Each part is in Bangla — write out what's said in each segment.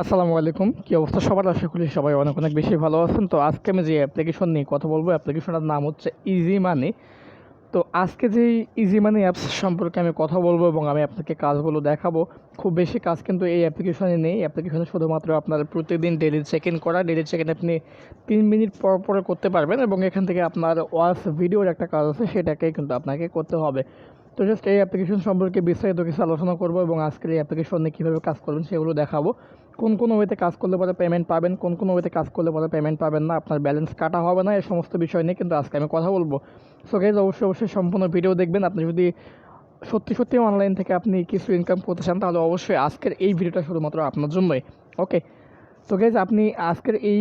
আসসালামু আলাইকুম। কি অবস্থা সবার? আশা করি সবাই অনেক অনেক বেশি ভালো আছেন। তো আজকে আমি যে অ্যাপ্লিকেশন নিয়ে কথা বলবো, অ্যাপ্লিকেশনটার নাম হচ্ছে ইজি মানি। তো আজকে যেই ইজি মানি অ্যাপস সম্পর্কে আমি কথা বলবো এবং আমি আপনাকে কাজগুলো দেখাবো। খুব বেশি কাজ কিন্তু এই অ্যাপ্লিকেশনে নেই। অ্যাপ্লিকেশনে শুধুমাত্র আপনার প্রতিদিন ডেইলি চেক ইন করা। ডেইলি চেক ইন আপনি 3 মিনিট পর পর করতে পারবেন এবং এখান থেকে আপনার ওয়াচ ভিডিওর একটা কাজ আছে, সেটাকেই কিন্তু আপনাকে করতে হবে। তো জাস্ট এই অ্যাপ্লিকেশন সম্পর্কে বিস্তারিত কিছু আলোচনা করবো এবং আজকের এই অ্যাপ্লিকেশনে কীভাবে কাজ করবেন সেগুলো দেখাবো। কোন ওয়েতে কাজ করলে পরে পেমেন্ট পাবেন, কোন ওয়েতে কাজ করলে পরে পেমেন্ট পাবেন না, আপনার ব্যালেন্স কাটা হবে না, এই সমস্ত বিষয় নিয়ে কিন্তু আজকে আমি কথা বলবো। সো গাইজ, অবশ্যই সম্পূর্ণ ভিডিও দেখবেন। আপনি যদি সত্যি অনলাইন থেকে আপনি কিছু ইনকাম করতে চান, তাহলে অবশ্যই আজকের এই ভিডিওটা শুধুমাত্র আপনার জন্যই। ওকে, তো গাইজ, আপনি আজকের এই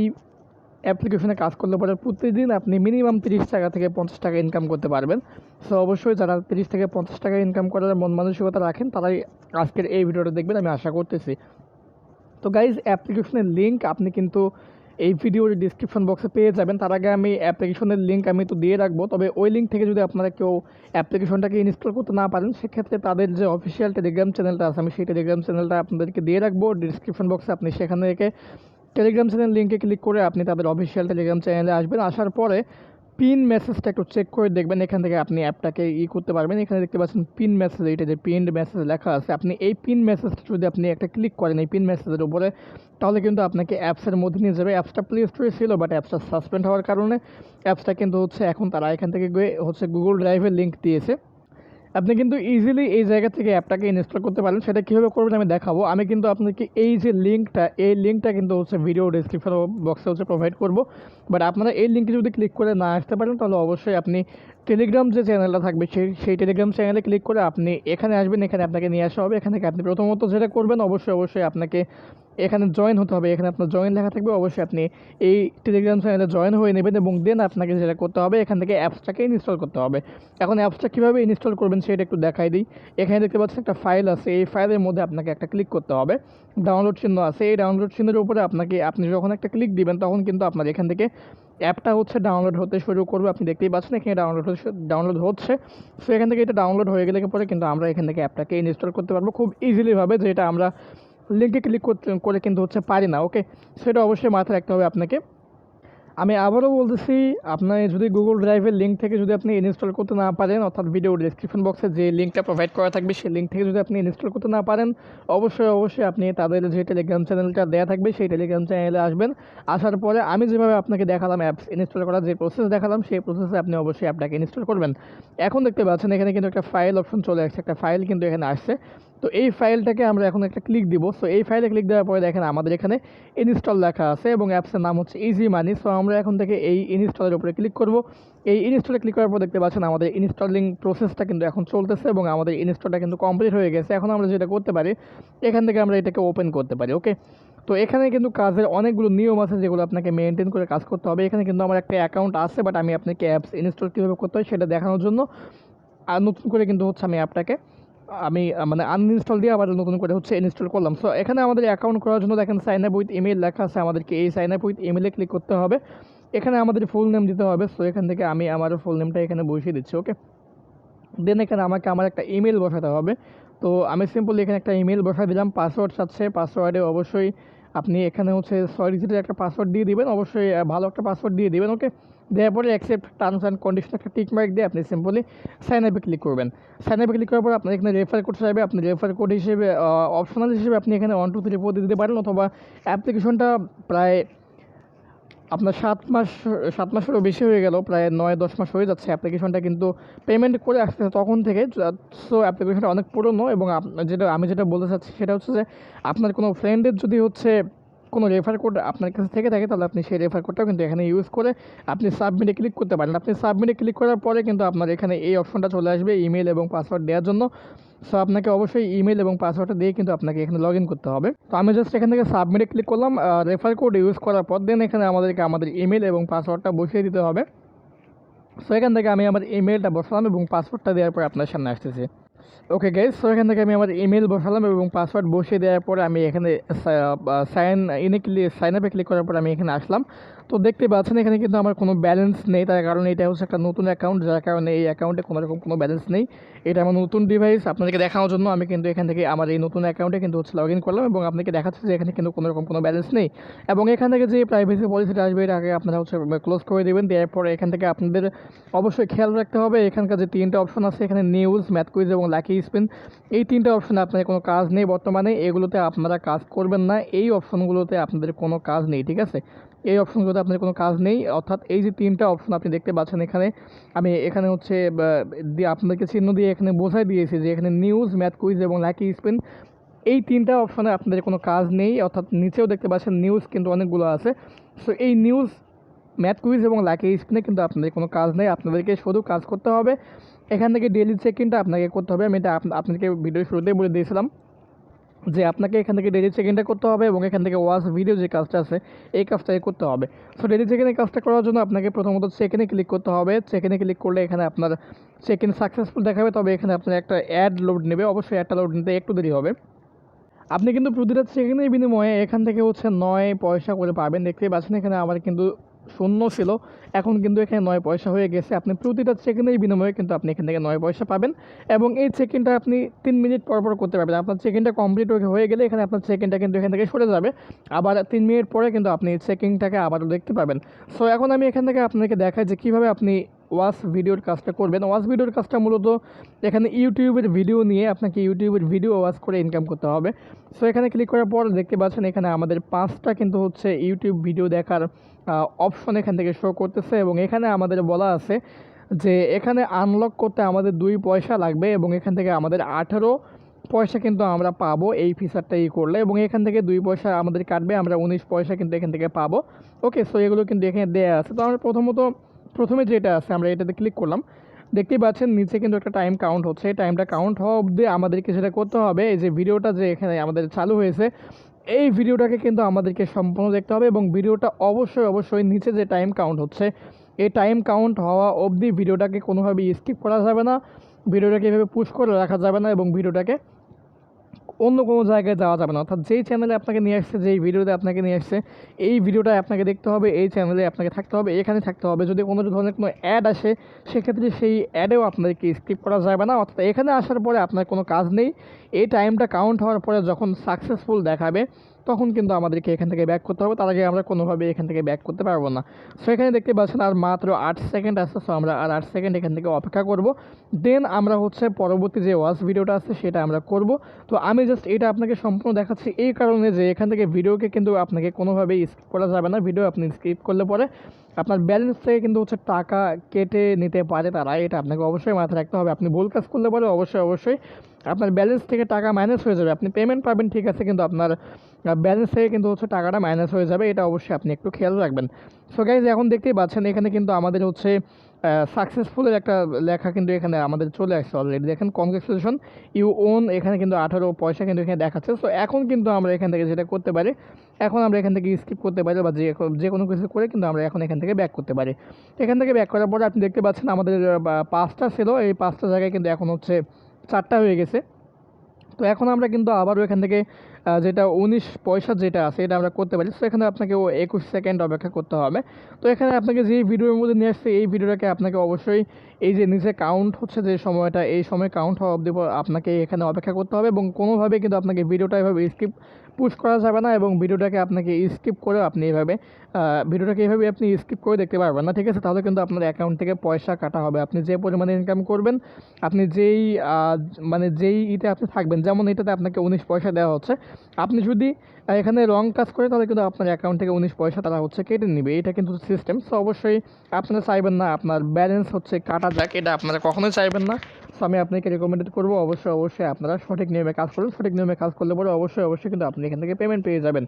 অ্যাপ্লিকেশনে কাজ করলে পরে প্রতিদিন আপনি মিনিমাম 30 টাকা থেকে 50 টাকা ইনকাম করতে পারবেন। সো অবশ্যই যারা 30 থেকে 50 টাকা ইনকাম করার মন মানসিকতা রাখেন, তারাই আজকের এই ভিডিওটা দেখবেন, আমি আশা করতেছি। তো গাইজ, অ্যাপ্লিকেশনের লিঙ্ক আপনি কিন্তু এই ভিডিওর ডিসক্রিপশন বক্সে পেয়ে যাবেন। তার আগে আমি অ্যাপ্লিকেশনের লিঙ্ক আমি তো দিয়ে রাখবো, তবে ওই লিঙ্ক থেকে যদি আপনারা কেউ অ্যাপ্লিকেশনটাকে ইনস্টল করতে না পারেন, সেক্ষেত্রে তাদের যে অফিসিয়াল টেলিগ্রাম চ্যানেলটা আছে, আমি সেই টেলিগ্রাম চ্যানেলটা আপনাদেরকে দিয়ে রাখবো ডিসক্রিপশন বক্সে। আপনি সেখানে রেখে টেলিগ্রাম চ্যানেল লিঙ্কে ক্লিক করে আপনি তাদের অফিসিয়াল টেলিগ্রাম চ্যানেলে আসবেন। আসার পরে পিন মেসেজটা একটু চেক করে দেখবেন, এখান থেকে আপনি অ্যাপটাকে করতে পারবেন। এখানে দেখতে পাচ্ছেন পিন মেসেজ, এইটা যে পিন মেসেজ লেখা আছে, আপনি এই পিন মেসেজটা যদি আপনি একটা ক্লিক করেন এই পিন মেসেজের উপরে, তাহলে কিন্তু আপনাকে অ্যাপসের মধ্যে নিয়ে যাবে। অ্যাপসটা প্লে স্টোরে ছিল, বাট অ্যাপসটা সাসপেন্ড হওয়ার কারণে অ্যাপসটা কিন্তু এখন তারা এখান থেকে গিয়ে গুগল ড্রাইভের লিঙ্ক দিয়েছে। আপনি কিন্তু ইজিলি এই জায়গা থেকে অ্যাপটাকে ইনস্টল করতে পারেন। সেটা কীভাবে করবেন আমি দেখাবো। আমি কিন্তু আপনাকে এই যে লিঙ্কটা, এই লিঙ্কটা কিন্তু ভিডিও ডিসক্রিপশন বক্সে প্রোভাইড করব। বাট আপনারা এই লিঙ্কে যদি ক্লিক করে না আসতে পারেন, তাহলে অবশ্যই আপনি টেলিগ্রাম যে চ্যানেলটা থাকবে সেই টেলিগ্রাম চ্যানেলে ক্লিক করে আপনি এখানে আসবেন। এখানে আপনাকে নিয়ে আসা হবে। এখান থেকে আপনি প্রথমত যেটা করবেন, অবশ্যই আপনাকে এখানে জয়েন হতে হবে। এখানে আপনার জয়েন লেখা থাকবে, অবশ্যই আপনি এই টেলিগ্রাম চ্যানেলে জয়েন হয়ে নেবেন এবং দেন আপনাকে যেটা করতে হবে, এখান থেকে অ্যাপসটাকে ইনস্টল করতে হবে। এখন অ্যাপসটা কীভাবে ইনস্টল করবেন সেটা একটু দেখাই দিই। এখানে দেখতে পাচ্ছেন একটা ফাইল আছে, এই ফাইলের মধ্যে আপনাকে একটা ক্লিক করতে হবে। ডাউনলোড চিহ্ন আছে, এই ডাউনলোড চিহ্নের উপরে আপনি যখন একটা ক্লিক দিবেন, তখন কিন্তু আপনার এখান থেকে অ্যাপটা ডাউনলোড হতে শুরু করবে। আপনি দেখতেই পাচ্ছেন এখানে ডাউনলোড হচ্ছে। সো এখান থেকে এটা ডাউনলোড হয়ে গেলে পরে কিন্তু আমরা এখান থেকে অ্যাপটাকে ইনস্টল করতে পারবো খুব ইজিলিভাবে, যেটা আমরা লিঙ্কে ক্লিক করে কিন্তু পারি না। ওকে, সেটা অবশ্যই মাথায় রাখতে হবে আপনাকে। আমি আবারও বলতেছি, আপনার যদি গুগল ড্রাইভের লিঙ্ক থেকে যদি আপনি ইনস্টল করতে না পারেন, অর্থাৎ ভিডিও ডিসক্রিপশন বক্সে যে লিঙ্কটা প্রোভাইড করা থাকবে সেই লিঙ্ক থেকে যদি আপনি ইনস্টল করতে না পারেন, অবশ্যই আপনি তাদের যে টেলিগ্রাম চ্যানেলটা দেওয়া থাকবে সেই টেলিগ্রাম চ্যানেলে আসবেন। আসার পরে আমি যেভাবে আপনাকে দেখালাম অ্যাপস ইনস্টল করার যে প্রসেস দেখালাম, সেই প্রসেসে আপনি অবশ্যই অ্যাপটাকে ইনস্টল করবেন। এখন দেখতে পাচ্ছেন এখানে কিন্তু একটা ফাইল অপশন চলে আসছে, একটা ফাইল কিন্তু এখানে আসছে। তো এই ফাইলটাকে আমরা এখন একটা ক্লিক দিব। সো এই ফাইলে ক্লিক দেওয়ার পরে দেখেন আমাদের এখানে ইনস্টল লেখা আছে এবং অ্যাপসের নাম হচ্ছে ইজি মানি। সো আমরা এখন থেকে এই ইনস্টলের উপরে ক্লিক করব। এই ইনস্টলে ক্লিক করার পর দেখতে পাচ্ছেন আমাদের ইনস্টলিং প্রসেসটা কিন্তু এখন চলতেছে এবং আমাদের ইনস্টলটা কিন্তু কমপ্লিট হয়ে গেছে। এখন আমরা যেটা করতে পারি, এখান থেকে আমরা এটাকে ওপেন করতে পারি। ওকে, তো এখানে কিন্তু কাজের অনেকগুলো নিয়ম আছে যেগুলো আপনাকে মেনটেন করে কাজ করতে হবে। এখানে কিন্তু আমার একটা অ্যাকাউন্ট আছে, বাট আমি আপনাকে অ্যাপস ইনস্টল কীভাবে করতে হয় সেটা দেখানোর জন্য আর নতুন করে কিন্তু আমি অ্যাপটাকে মানে আনইনস্টল দিয়ে আবার নতুন করে ইনস্টল করলাম। সো এখানে আমাদের অ্যাকাউন্ট করার জন্য দেখেন সাইন আপ উইথ ইমেল লেখা আছে, আমাদেরকে এই সাইন আপ উইথ ইমেলে ক্লিক করতে হবে। এখানে আমাদের ফুল নেম দিতে হবে। সো এখান থেকে আমি আমার ফুল নেমটা এখানে বসিয়ে দিচ্ছি। ওকে, দেন এখানে আমাকে আমার একটা ইমেল বসাতে হবে। তো আমি সিম্পলি এখানে একটা ইমেল বসাই দিলাম। পাসওয়ার্ড চাচ্ছে, পাসওয়ার্ডে অবশ্যই আপনি এখানে 6 ডিজিটের একটা পাসওয়ার্ড দিয়ে দিবেন। অবশ্যই ভালো একটা পাসওয়ার্ড দিয়ে দিবেন। ওকে, দেওয়ার পরে অ্যাকসেপ্ট টার্মস অ্যান্ড কন্ডিশন একটা টিক মার্ক দিয়ে আপনি সিম্পলি সাইন আপে ক্লিক করবেন। সাইন আপে ক্লিক করার পর আপনার এখানে রেফার কোড চাইবে। আপনি রেফার কোড হিসেবে অপশনাল হিসেবে আপনি এখানে 1 2 3 4 দিতে পারেন, অথবা অ্যাপ্লিকেশনটা প্রায় আপনার 7 মাসেরও বেশি হয়ে গেল, প্রায় 9-10 মাস হয়ে যাচ্ছে অ্যাপ্লিকেশনটা কিন্তু পেমেন্ট করে আসতেছে তখন থেকে। সো অ্যাপ্লিকেশনটা অনেক পুরনো এবং আমি যেটা বলতে চাচ্ছি সেটা যে আপনার কোনো ফ্রেন্ডের যদি কোনো রেফার কোড আপনার কাছে থেকে থাকে, তাহলে আপনি সেই রেফার কোডটাও কিন্তু এখানে ইউজ করে আপনি সাবমিটে ক্লিক করতে পারেন। আপনি সাবমিটে ক্লিক করার পরে কিন্তু আপনার এখানে এই অপশনটা চলে আসবে ইমেল এবং পাসওয়ার্ড দেওয়ার জন্য। সো আপনাকে অবশ্যই ইমেল এবং পাসওয়ার্ডটা দিয়ে কিন্তু আপনাকে এখানে লগ ইন করতে হবে। তো আমি জাস্ট এখান থেকে সাবমিটে ক্লিক করলাম রেফার কোড ইউজ করার পর। দেন এখানে আমাদের ইমেল এবং পাসওয়ার্ডটা বসিয়ে দিতে হবে। সো এখান থেকে আমি আমার ইমেলটা বসালাম এবং পাসওয়ার্ডটা দেওয়ার পরে আপনার সামনে আসতেছে। ওকে গাইজ, সো এখান থেকে আমি আমার ইমেল বসালাম এবং পাসওয়ার্ড বসিয়ে দেওয়ার পরে আমি এখানে সাইন আপে ক্লিক করার পর আমি এখানে আসলাম। তো দেখতে পাচ্ছেন এখানে কিন্তু আমার কোনো ব্যালেন্স নেই, তার কারণ এটা হচ্ছে একটা নতুন অ্যাকাউন্ট, যার কারণে এই অ্যাকাউন্টে কোনো রকম কোনো ব্যালেন্স নেই। এটা আমার নতুন ডিভাইস, আপনাদেরকে দেখানোর জন্য আমি কিন্তু এখান থেকে আমার এই নতুন অ্যাকাউন্টে কিন্তু হচ্ছে লগ ইন করলাম এবং আপনাকে দেখাচ্ছে যে এখানে কিন্তু কোনো রকম কোনো ব্যালেন্স নেই। এবং এখান থেকে যে প্রাইভেসি পলিসিটা আসবে এটা আগে আপনারা হচ্ছে ক্লোজ করে দেবেন। দেওয়ার পরে এখান থেকে আপনাদের অবশ্যই খেয়াল রাখতে হবে এখানকার যে 3টা অপশন আছে, এখানে নিউজ, ম্যাথ কুইজ এবং লাকি স্পিন, এই 3টা অপশনে আপনাদের কোনো কাজ নেই বর্তমানে, এগুলোতে আপনারা কাজ করবেন না, এই অপশনগুলোতে আপনাদের কোনো কাজ নেই, ঠিক আছে। এই অপশনগুলোতে আপনার কোনো কাজ নেই, অর্থাৎ এই যে 3টা অপশন আপনি দেখতে পাচ্ছেন এখানে, আমি এখানে হচ্ছে আপনাদেরকে চিহ্ন দিয়ে এখানে বোঝাই দিয়েছি যে এখানে নিউজ, ম্যাথ কুইজ এবং লাকি স্পিন, এই 3টা অপশনে আপনাদের কোনো কাজ নেই। অর্থাৎ নিচেও দেখতে পাচ্ছেন নিউজ কিন্তু অনেকগুলো আছে। সো এই নিউজ, ম্যাথ কুইজ এবং লাকি স্পিনে কিন্তু আপনাদের কোনো কাজ নেই, আপনাদেরকে শুধু কাজ করতে হবে এখান থেকে ডেইলি চেক ইনটা আপনাকে করতে হবে। আমি এটা আপনাদেরকে ভিডিওর শুরুতেই বলে দিয়েছিলাম যে আপনাকে এখান থেকে ডেইলি চেক ইনটা করতে হবে এবং এখান থেকে ওয়াচ ভিডিও যে কাজটা আছে এই কাজটাই করতে হবে। সো ডেইলি চেক ইনের কাজটা করার জন্য আপনাকে প্রথমত চেক ইনে ক্লিক করতে হবে। চেক ইনে ক্লিক করলে এখানে আপনার চেক ইন সাকসেসফুল দেখাবে, তবে এখানে আপনার একটা অ্যাড লোড নেবে, অবশ্যই অ্যাডটা লোড নিতে একটু দেরি হবে। আপনি কিন্তু প্রতিটা সেকেন্ডের বিনিময়ে এখান থেকে হচ্ছে 9 পয়সা করে পাবেন। দেখতেই পাচ্ছেন এখানে আমার কিন্তু শূন্য ছিল, এখন কিন্তু এখানে 9 পয়সা হয়ে গেছে। আপনি প্রতিটা সেকেন্ডের বিনিময়ে কিন্তু আপনি এখান থেকে 9 পয়সা পাবেন এবং এই চেক ইনটা আপনি 3 মিনিট পর পর করতে পারবেন। আপনার চেক ইনটা কমপ্লিট হয়ে গেলে এখানে আপনার চেক ইনটা কিন্তু এখান থেকে সরে যাবে, আবার 3 মিনিট পরে কিন্তু আপনি চেক ইনটাকে আবারও দেখতে পাবেন। সো এখন আমি এখান থেকে আপনাকে দেখাই যে কীভাবে আপনি ওয়াচ ভিডিওর কাজটা করবেন। ওয়াচ ভিডিওর কাজটা মূলত এখানে ইউটিউবের ভিডিও নিয়ে আপনাকে ইউটিউবের ভিডিও ওয়াচ করে ইনকাম করতে হবে। সো এখানে ক্লিক করার পর দেখতে পাচ্ছেন এখানে আমাদের 5টা কিন্তু হচ্ছে ইউটিউব ভিডিও দেখার অপশন এখান থেকে শো করতেছে এবং এখানে আমাদের বলা আছে যে এখানে আনলক করতে আমাদের 2 পয়সা লাগবে এবং এখান থেকে আমাদের 18 পয়সা কিন্তু আমরা পাবো এই ফিচারটা করলে, এবং এখান থেকে 2 পয়সা আমাদের কাটবে, আমরা 19 পয়সা কিন্তু এখান থেকে পাবো। ওকে, সো এগুলো কিন্তু এখানে দেওয়া আছে। তো আমরা প্রথমে যেটা আছে আমরা এটাতে ক্লিক করলাম, দেখতেই পাচ্ছেন নিচে কিন্তু একটা টাইম কাউন্ট হচ্ছে। টাইমটা কাউন্ট হওয়া অবধি আমাদেরকে যেটা করতে হবে, এই যে ভিডিওটা যে এখানে আমাদের চালু হয়েছে এই ভিডিওটাকে কিন্তু আমাদেরকে সম্পূর্ণ দেখতে হবে এবং ভিডিওটা অবশ্যই নিচে যে টাইম কাউন্ট হচ্ছে এই টাইম কাউন্ট হওয়া অবধি ভিডিওটাকে কোনোভাবে স্কিপ করা যাবে না, ভিডিওটাকে এভাবে পুশ করে রাখা যাবে না এবং ভিডিওটাকে অন্য কোনো জায়গায় যাওয়া যাবে না। অর্থাৎ যেই চ্যানেলে আপনাকে নিয়ে আসছে, যেই ভিডিওতে আপনাকে নিয়ে আসছে এই ভিডিওটা আপনাকে দেখতে হবে, এই চ্যানেলে আপনাকে থাকতে হবে, এখানে থাকতে হবে। যদি কোনো ধরনের কোনো অ্যাড আসে সেক্ষেত্রে সেই অ্যাডেও আপনাদেরকে স্কিপ করা যাবে না। অর্থাৎ এখানে আসার পরে আপনার কোনো কাজ নেই, এই টাইমটা কাউন্ট হওয়ার পরে যখন সাকসেসফুল দেখাবে তখন কিন্তু আমাদেরকে এখান থেকে ব্যাক করতে হবে, তার আগে আমরা কোনোভাবে এখান থেকে ব্যাক করতে পারবো না। সো এখানে দেখতে পাচ্ছেন আর মাত্র 8 সেকেন্ড আছে। সো আমরা আর 8 সেকেন্ড এখান থেকে অপেক্ষা করব, দেন আমরা হচ্ছে পরবর্তী যে ওয়াচ ভিডিওটা আছে সেটা আমরা করব। তো আমি জাস্ট এটা আপনাকে সম্পূর্ণ দেখাচ্ছি এই কারণে যে এখান থেকে ভিডিওকে কিন্তু আপনাকে কোনোভাবেই স্কিপ করা যাবে না। ভিডিও আপনি স্কিপ করলে পরে আপনার ব্যালেন্স থেকে কিন্তু হচ্ছে টাকা কেটে নিতে পারে তারা, এটা আপনাকে অবশ্যই মাথায় রাখতে হবে। আপনি ভুল কাজ করলে পরে অবশ্যই আপনার ব্যালেন্স থেকে টাকা মাইনাস হয়ে যাবে। আপনি পেমেন্ট পাবেন ঠিক আছে, কিন্তু আপনার ব্যালেন্স থেকে কিন্তু হচ্ছে টাকাটা মাইনাস হয়ে যাবে, এটা অবশ্যই আপনি একটু খেয়াল রাখবেন। সো গাইজ এখন দেখতেই পাচ্ছেন এখানে কিন্তু আমাদের হচ্ছে সাকসেসফুলের একটা লেখা কিন্তু এখানে আমাদের চলে আসছে অলরেডি। দেখেন কংগ্রেচুলেশন ইউ ওন, এখানে কিন্তু 18 পয়সা কিন্তু এখানে দেখাচ্ছে। সো এখন কিন্তু আমরা এখান থেকে যেটা করতে পারি, এখন আমরা এখান থেকে স্কিপ করতে পারি বা যে কোনো কিছু করে কিন্তু আমরা এখন এখান থেকে ব্যাক করতে পারি। এখান থেকে ব্যাক করার পরে আপনি দেখতে পাচ্ছেন আমাদের 5টা ছিল, এই 5টা জায়গায় কিন্তু এখন হচ্ছে 4টা হয়ে গেছে। তো এখন আমরা কিন্তু আবারও এখান থেকে যেটা 19 পয়সা যেটা আছে এটা আমরা করতে পারি। সো এখানে আপনাকে 21 সেকেন্ড অপেক্ষা করতে হবে। তো এখানে আপনাকে যেই ভিডিওর মধ্যে নিয়ে আসছে এই ভিডিওটাকে আপনাকে অবশ্যই এই যে নিচে কাউন্ট হচ্ছে যে সময়টা, এই সময় কাউন্ট হওয়া অবধি আপনাকে এখানে অপেক্ষা করতে হবে এবং কোনোভাবে কিন্তু আপনাকে ভিডিওটা এভাবে স্কিপ পুশ করা যাবে না এবং ভিডিওটাকে আপনাকে স্কিপ করে আপনি এইভাবে আপনি স্কিপ করে দেখতে পারবেন না, ঠিক আছে। তাহলে কিন্তু আপনার অ্যাকাউন্ট থেকে পয়সা কাটা হবে। আপনি যে পরিমাণে ইনকাম করবেন, আপনি যেই ইতে আপনি থাকবেন, যেমন এটাতে আপনাকে 19 পয়সা দেওয়া হচ্ছে, আপনি যদি এখানে রং কাজ করে তাহলে কিন্তু আপনার অ্যাকাউন্ট থেকে 19 পয়সা তারা হচ্ছে কেটে নেবে, এটা কিন্তু সিস্টেম। সো অবশ্যই আপনারা চাইবেন না আপনার ব্যালেন্স হচ্ছে কাটা যাক, এটা আপনারা কখনোই চাইবেন না। সো আমি আপনাকে রেকমেন্ডেড করবো অবশ্যই আপনারা সঠিক নিয়মে কাজ করুন। সঠিক নিয়মে কাজ করলে পরে অবশ্যই কিন্তু আপনি এখান থেকে পেমেন্ট পেয়ে যাবেন।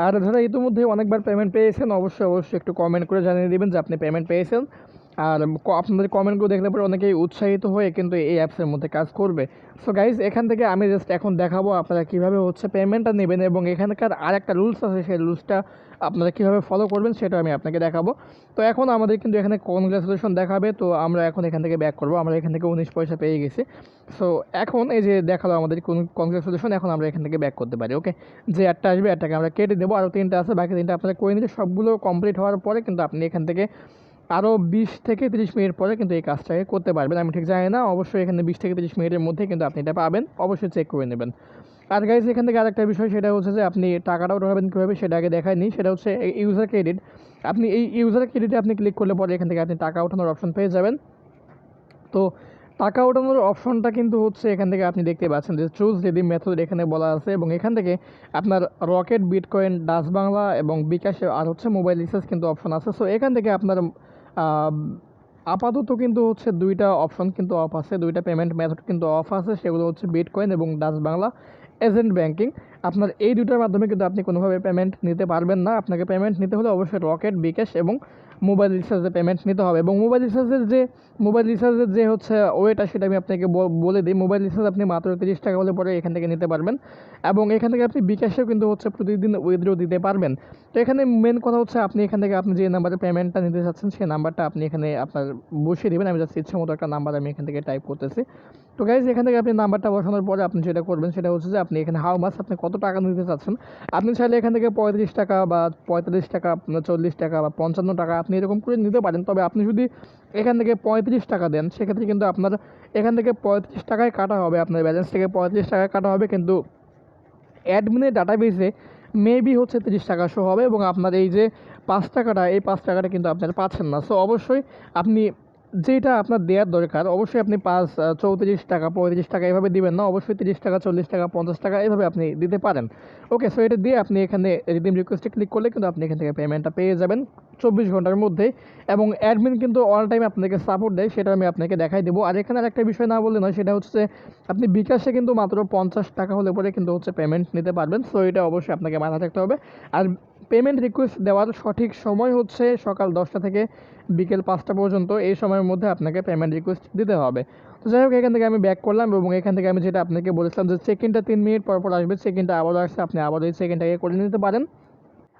আর যারা ইতিমধ্যে অনেকবার পেমেন্ট পেয়েছেন অবশ্যই একটু কমেন্ট করে জানিয়ে দেবেন যে আপনি পেমেন্ট পেয়েছেন। আর আপনাদের কমেন্টগুলো দেখলে পরে অনেকেই উৎসাহিত হয়ে কিন্তু এই অ্যাপসের মধ্যে কাজ করবে। সো গাইজ এখান থেকে আমি জাস্ট এখন দেখাবো আপনারা কীভাবে হচ্ছে পেমেন্টটা নেবেন এবং এখানকার আরেকটা রুলস আছে, সেই রুলসটা আপনারা কীভাবে ফলো করবেন সেটা আমি আপনাকে দেখাবো। তো এখন আমাদের কিন্তু এখানে কনগ্রাচুলেশন দেখাবে, তো আমরা এখন এখান থেকে ব্যাক করবো। আমরা এখান থেকে 19 পয়সা পেয়ে গেছি। সো এখন এই যে দেখালো আমাদের কনগ্রাচুলেশন, এখন আমরা এখান থেকে ব্যাক করতে পারি। ওকে, যে একটা আসবে একটাকে আমরা কেটে দেবো, আরও 3টা আছে, বাকি 3টা আপনারা করে নিলে সবগুলো কমপ্লিট হওয়ার পরে কিন্তু আপনি এখান থেকে আরও 20 থেকে 30 মিনিট পরে কিন্তু এই কাজটাকে করতে পারবেন। আমি ঠিক জানি না, অবশ্যই এখানে 20 থেকে 30 মিনিটের মধ্যে কিন্তু আপনি এটা পাবেন, অবশ্যই চেক করে নেবেন। আর গাইজ এখান থেকে আরেকটা বিষয়, সেটা হচ্ছে যে আপনি টাকাটাও ঢোকাবেন কীভাবে সেটা আগে দেখায়নি, সেটা হচ্ছে ইউজার ক্রেডিট। আপনি এই ইউজার ক্রেডিটে আপনি ক্লিক করলে পরে এখান থেকে আপনি টাকা ওঠানোর অপশন পেয়ে যাবেন। তো টাকা ওঠানোর অপশনটা কিন্তু হচ্ছে এখান থেকে আপনি দেখতে পাচ্ছেন যে চুজ রিডিম মেথড এখানে বলা আছে, এবং এখান থেকে আপনার রকেট, বিটকয়েন, ডাচ বাংলা এবং বিকাশ আর হচ্ছে মোবাইল রিচার্জ কিন্তু অপশন আছে। সো এখান থেকে আপনার আপাতত কিন্তু হচ্ছে 2টা অপশন কিন্তু অফ আছে, 2টা পেমেন্ট মেথড কিন্তু অফ আছে, সেগুলো হচ্ছে বিটকয়েন এবং ডাচ বাংলা এজেন্ট ব্যাঙ্কিং। আপনার এই 2টার মাধ্যমে কিন্তু আপনি কোনোভাবে পেমেন্ট নিতে পারবেন না। আপনাকে পেমেন্ট নিতে হলে অবশ্যই রকেট, বিকাশ এবং মোবাইল রিচার্জে পেমেন্ট নিতে হবে। এবং মোবাইল রিচার্জের যে হচ্ছে ওয়েটা সেটা আমি আপনাকে বলে দিই। মোবাইল রিচার্জ আপনি মাত্র 30 টাকা হলে পরে এখান থেকে নিতে পারবেন, এবং এখান থেকে আপনি বিকাশেও কিন্তু হচ্ছে প্রতিদিন উইথড্র দিতে পারবেন। তো এখানে মেন কথা হচ্ছে আপনি এখান থেকে আপনি যে নাম্বারে পেমেন্টটা নিতে চাচ্ছেন সেই নাম্বারটা আপনি এখানে আপনার বসিয়ে দেবেন। আমি জাস্ট ইচ্ছে মতো একটা নাম্বার আমি এখান থেকে টাইপ করতেছি। তো গাইজ এখান থেকে আপনি নাম্বারটা বসানোর পরে আপনি যেটা করবেন সেটা হচ্ছে যে আপনি এখানে হাউ মাস, আপনি কত টাকা নিতে চাচ্ছেন। আপনি চাইলে এখান থেকে 35 টাকা বা 45 টাকা, 40 টাকা বা 55 টাকা আপনি এরকম করে নিতে পারেন। তবে আপনি যদি এখান থেকে 35 টাকা দেন সেক্ষেত্রে কিন্তু আপনার এখান থেকে 35 টাকায় কাটা হবে, আপনার ব্যালেন্স থেকে 35 টাকায় কাটা হবে, কিন্তু অ্যাডমিনের ডাটাবেসে মেবি হচ্ছে 30 টাকা শো হবে, এবং আপনার এই যে 5 টাকাটা, এই 5 টাকাটা কিন্তু আপনারা পাচ্ছেন না। সো অবশ্যই আপনি যেটা আপনার দেওয়ার দরকার, অবশ্যই আপনি 34 টাকা 35 টাকা এভাবে দিবেন না, অবশ্যই 30 টাকা 40 টাকা 50 টাকা এভাবে আপনি দিতে পারেন। ওকে, সো এটা দিয়ে আপনি এখানে রিডিম রিকোয়েস্টে ক্লিক করলে কিন্তু আপনি এখান থেকে পেমেন্টটা পেয়ে যাবেন 24 ঘন্টার মধ্যে। এবং অ্যাডমিন কিন্তু অল টাইম আপনাকে সাপোর্ট দেয়, সেটা আমি আপনাকে দেখাই দেবো। আর এখানে একটা বিষয় না বললে নয়, সেটা হচ্ছে আপনি বিকাশে কিন্তু মাত্র 50 টাকা হলে পরে কিন্তু হচ্ছে পেমেন্ট নিতে পারবেন। সো এটা অবশ্যই আপনাকে মাথায় রাখতে হবে। আর পেমেন্ট রিকোয়েস্ট দেওয়ার সঠিক সময় হচ্ছে সকাল 10টা থেকে বিকেল 5টা পর্যন্ত, এই সময়ের মধ্যে আপনাকে পেমেন্ট রিকোয়েস্ট দিতে হবে। তো যাই হোক, এখান থেকে আমি ব্যাক করলাম, এবং এখান থেকে আমি যেটা আপনাকে বলেছিলাম যে চেক ইনটা 3 মিনিট পর পর আসবে, চেক ইনটা আবারও আসছে, আপনি আবারও এই চেক ইনটাকে করে নিতে পারেন।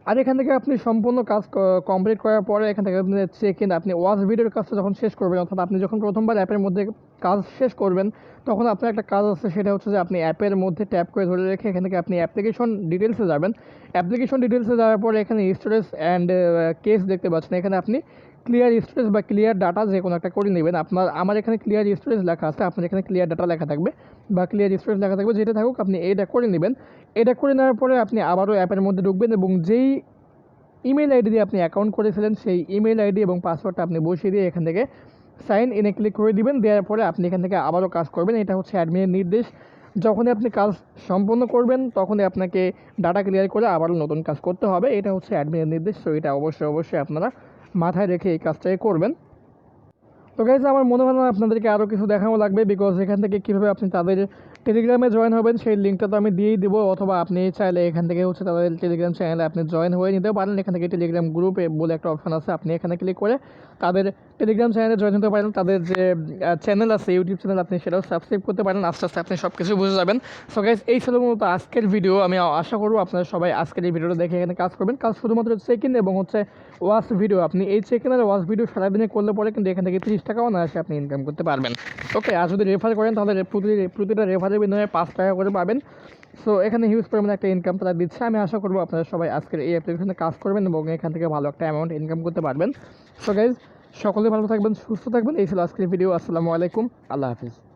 আর এখান থেকে আপনি সম্পূর্ণ কাজ কমপ্লিট করার পরে এখান থেকে আপনি চেক ইন, আপনি ওয়াচ ভিডিওর কাজটা যখন শেষ করবেন, অর্থাৎ আপনি যখন প্রথমবার অ্যাপের মধ্যে কাজ শেষ করবেন, তখন আপনার একটা কাজ আছে, সেটা হচ্ছে যে আপনি অ্যাপের মধ্যে ট্যাপ করে ধরে রেখে এখান থেকে আপনি অ্যাপ্লিকেশন ডিটেলসে যাবেন। অ্যাপ্লিকেশন ডিটেলসে যাওয়ার পরে এখানে স্টোরেজ অ্যান্ড কেস দেখতে পাচ্ছেন, এখানে আপনি ক্লিয়ার স্টোরেজ বা ক্লিয়ার ডাটা যে কোনো একটা করে নেবেন। আমার এখানে ক্লিয়ার স্টোরেজ লেখা আছে, আপনার এখানে ক্লিয়ার ডাটা লেখা থাকবে বা ক্লিয়ার স্টোরেজ লেখা থাকবে, যেটা থাকুক আপনি এটা করে নেবেন। এটা করে নেওয়ার পরে আপনি আবারও অ্যাপের মধ্যে ঢুকবেন, এবং যেই ইমেল আইডি দিয়ে আপনি অ্যাকাউন্ট করেছিলেন সেই ইমেল আইডি এবং পাসওয়ার্ডটা আপনি বসিয়ে দিয়ে এখান থেকে সাইন ইনে ক্লিক করে দিবেন। দেওয়ার পরে আপনি এখান থেকে আবারও কাজ করবেন। এটা হচ্ছে অ্যাডমিনের নির্দেশ। যখনই আপনি কাজ সম্পন্ন করবেন তখনই আপনাকে ডাটা ক্লিয়ার করে আবারও নতুন কাজ করতে হবে। এটা হচ্ছে অ্যাডমিনের নির্দেশ। তো এটা অবশ্যই আপনারা মাথায় রেখে এই কাজটাই করবেন। তো গাইজ আমার মনে হয় না আপনাদেরকে আরও কিছু দেখানো লাগবে, বিকজ এখান থেকে কীভাবে আপনি তাদের টেলিগ্রামে জয়েন হবেন সেই লিঙ্কটা তো আমি দিয়েই দেবো, অথবা আপনি চাইলে এখান থেকে হচ্ছে তাদের টেলিগ্রাম চ্যানেলে আপনি জয়েন হয়ে নিতে পারেন। এখান থেকে টেলিগ্রাম গ্রুপে বলে একটা অপশন আছে, আপনি এখানে ক্লিক করে তাদের টেলিগ্রাম চ্যানেলে জয়েন হতে পারেন। তাদের যে চ্যানেল আছে, ইউটিউব চ্যানেল, আপনি সেটাও সাবস্ক্রাইব করতে পারেন। আস্তে আস্তে আপনি সব কিছু বুঝে যাবেন। সো গাইজ এই ছিল মূলত আজকের ভিডিও। আমি আশা করবো আপনারা সবাই আজকের এই ভিডিওটা দেখে এখানে কাজ করবেন। কাজ শুধুমাত্র চেক ইন এবং হচ্ছে ওয়াচ ভিডিও, আপনি এই চেক ইন আর ওয়াচ ভিডিও সারাদিনে করলে পরে কিন্তু এখান থেকে 30 টাকাও না আসে আপনি ইনকাম করতে পারবেন। ওকে, আর যদি রেফার করেন তাহলে প্রতিটা রেফারের বিনিময়ে 5 টাকা করে পাবেন। সো এখানে হিউজ পরিমাণে একটা ইনকাম তারা দিচ্ছে। আমি আশা করবো আপনারা সবাই আজকের এই অ্যাপ্লিকেশনে কাজ করবেন এবং এখান থেকে ভালো একটা অ্যামাউন্ট ইনকাম করতে পারবেন। সো গাইজ সকলে ভালো থাকবেন, সুস্থ থাকবেন। এই ছিল আজকের ভিডিও। আসসালামু আলাইকুম, আল্লাহ হাফিজ।